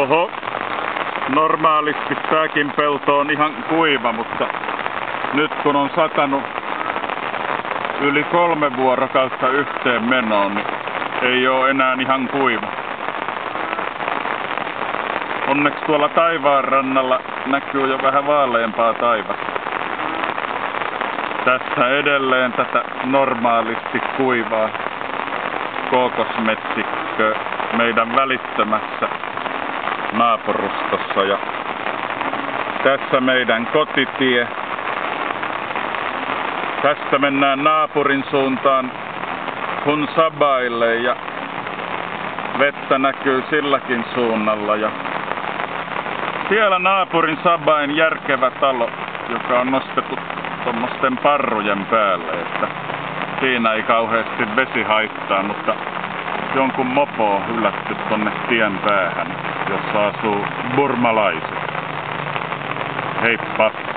Oho, normaalisti tääkin pelto on ihan kuiva, mutta nyt kun on satanut yli 3 vuorokautta yhteen menoon, niin ei oo enää ihan kuiva. Onneksi tuolla taivaan rannalla näkyy jo vähän vaaleampaa taivasta. Tässä edelleen tätä normaalisti kuivaa kookosmetsikköä meidän välittömässä naapurustossa. Ja tässä meidän kotitie. Tästä mennään naapurin suuntaan Hunsabaille ja vettä näkyy silläkin suunnalla. Ja siellä naapurin Sabain järkevä talo, joka on nostettu tommosten parrujen päälle, että siinä ei kauheasti vesi haittaa, mutta jonkun mopo on hyllätty tonne tien päähän, jossa asuu burmalaiset. Heippa!